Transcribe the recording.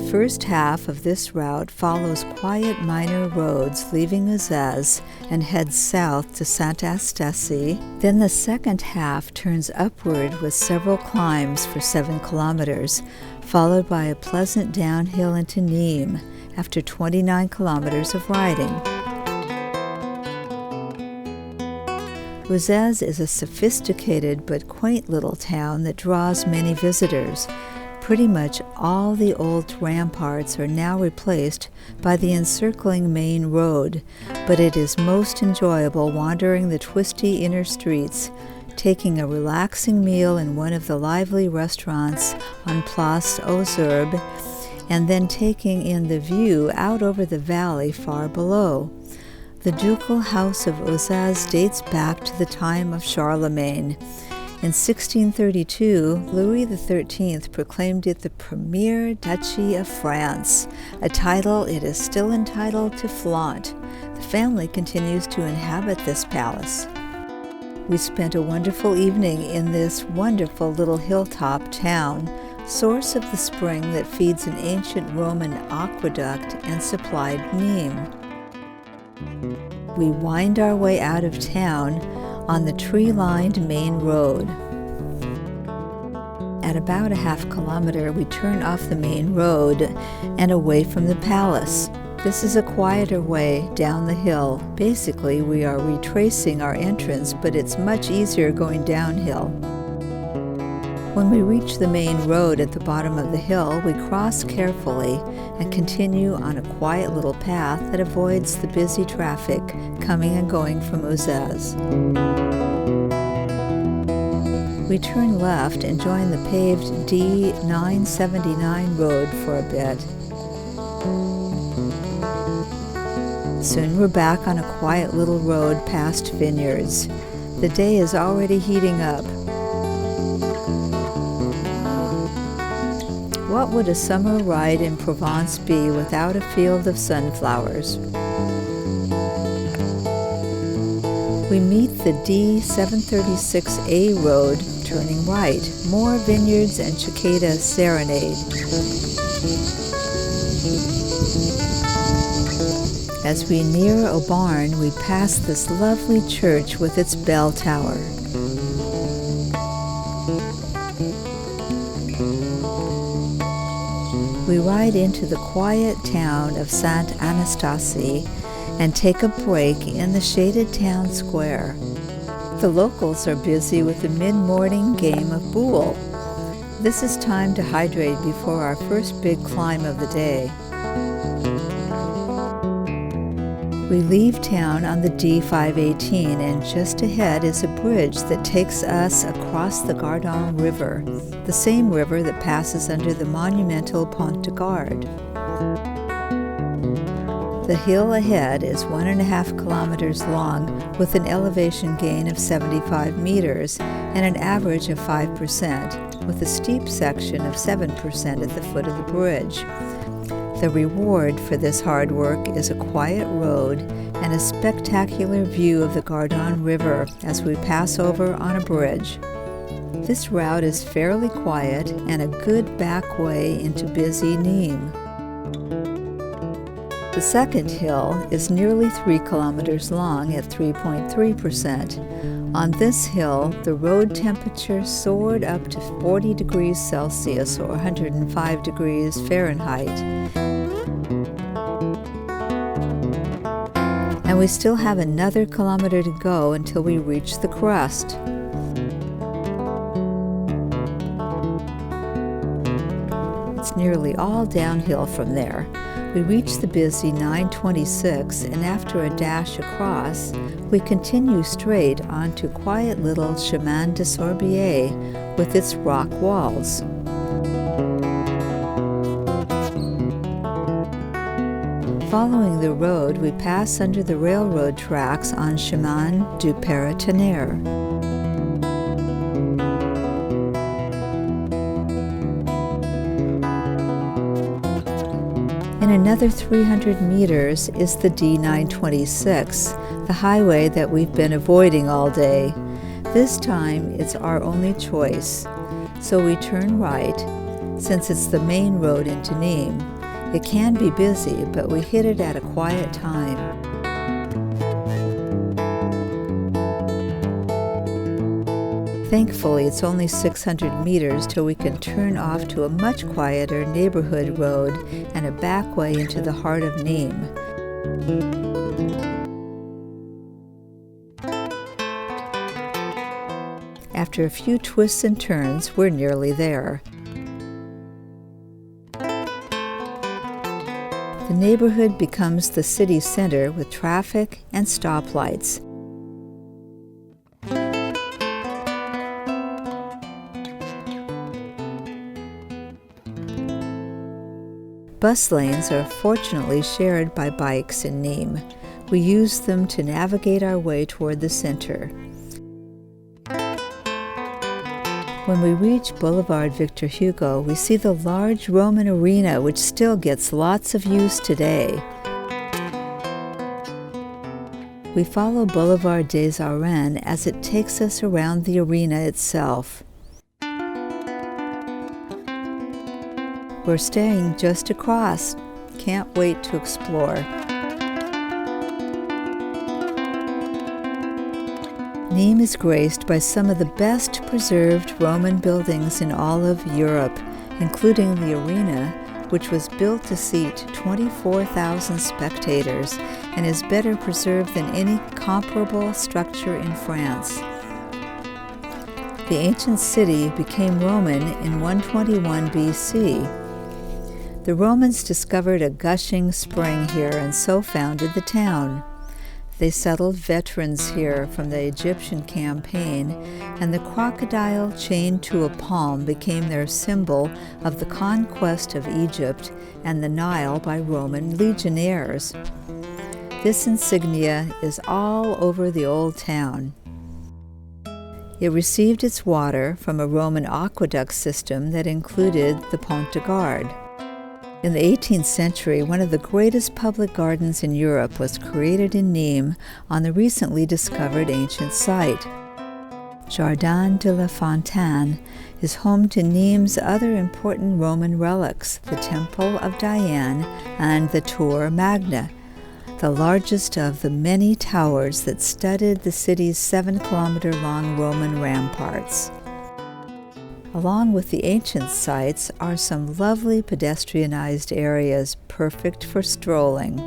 first half of this route follows quiet minor roads leaving Uzès and heads south to Saint-Anastasie. Then the second half turns upward with several climbs for 7 kilometers, followed by a pleasant downhill into Nîmes after 29 kilometers of riding. Uzès is a sophisticated but quaint little town that draws many visitors. Pretty much all the old ramparts are now replaced by the encircling main road, but it is most enjoyable wandering the twisty inner streets, taking a relaxing meal in one of the lively restaurants on Place Uzès, and then taking in the view out over the valley far below. The ducal house of Uzès dates back to the time of Charlemagne. In 1632, Louis XIII proclaimed it the premier duchy of France, a title it is still entitled to flaunt. The family continues to inhabit this palace. We spent a wonderful evening in this wonderful little hilltop town, source of the spring that feeds an ancient Roman aqueduct and supplied Nîmes. We wind our way out of town on the tree-lined main road. At about a half kilometer, we turn off the main road and away from the palace. This is a quieter way down the hill. Basically, we are retracing our entrance, but it's much easier going downhill. When we reach the main road at the bottom of the hill, we cross carefully and continue on a quiet little path that avoids the busy traffic coming and going from Uzès. We turn left and join the paved D979 road for a bit. Soon we're back on a quiet little road past vineyards. The day is already heating up. What would a summer ride in Provence be without a field of sunflowers? We meet the D736A road, turning right. More vineyards and cicada serenade. As we near Aubarn, we pass this lovely church with its bell tower. We ride into the quiet town of Saint-Anastasie and take a break in the shaded town square. The locals are busy with the mid-morning game of boule. This is time to hydrate before our first big climb of the day. We leave town on the D518, and just ahead is a bridge that takes us across the Gardon River, the same river that passes under the monumental Pont de Garde. The hill ahead is 1.5 kilometers long with an elevation gain of 75 meters and an average of 5%, with a steep section of 7% at the foot of the bridge. The reward for this hard work is a quiet road and a spectacular view of the Gardon River as we pass over on a bridge. This route is fairly quiet and a good back way into busy Nîmes. The second hill is nearly 3 kilometers long at 3.3%. On this hill, the road temperature soared up to 40 degrees Celsius or 105 degrees Fahrenheit. And we still have another kilometer to go until we reach the crest. It's nearly all downhill from there. We reach the busy 926, and after a dash across, we continue straight onto quiet little Chemin de Sorbier with its rock walls. Following the road, we pass under the railroad tracks on Chemin du Paratonnerre. In another 300 meters is the D926, the highway that we've been avoiding all day. This time, it's our only choice, so we turn right, since it's the main road into Nîmes. It can be busy, but we hit it at a quiet time. Thankfully, it's only 600 meters till we can turn off to a much quieter neighborhood road and a back way into the heart of Nîmes. After a few twists and turns, we're nearly there. The neighborhood becomes the city center with traffic and stoplights. Bus lanes are fortunately shared by bikes in Nîmes. We use them to navigate our way toward the center. When we reach Boulevard Victor Hugo, we see the large Roman arena, which still gets lots of use today. We follow Boulevard des Arènes as it takes us around the arena itself. We're staying just across. Can't wait to explore. Nîmes is graced by some of the best preserved Roman buildings in all of Europe, including the arena, which was built to seat 24,000 spectators and is better preserved than any comparable structure in France. The ancient city became Roman in 121 BC. The Romans discovered a gushing spring here and so founded the town. They settled veterans here from the Egyptian campaign, and the crocodile chained to a palm became their symbol of the conquest of Egypt and the Nile by Roman legionnaires. This insignia is all over the old town. It received its water from a Roman aqueduct system that included the Pont de Garde. In the 18th century, one of the greatest public gardens in Europe was created in Nîmes on the recently discovered ancient site. Jardin de la Fontaine is home to Nîmes' other important Roman relics, the Temple of Diane and the Tour Magna, the largest of the many towers that studded the city's 7-kilometer-long Roman ramparts. Along with the ancient sites are some lovely pedestrianized areas perfect for strolling.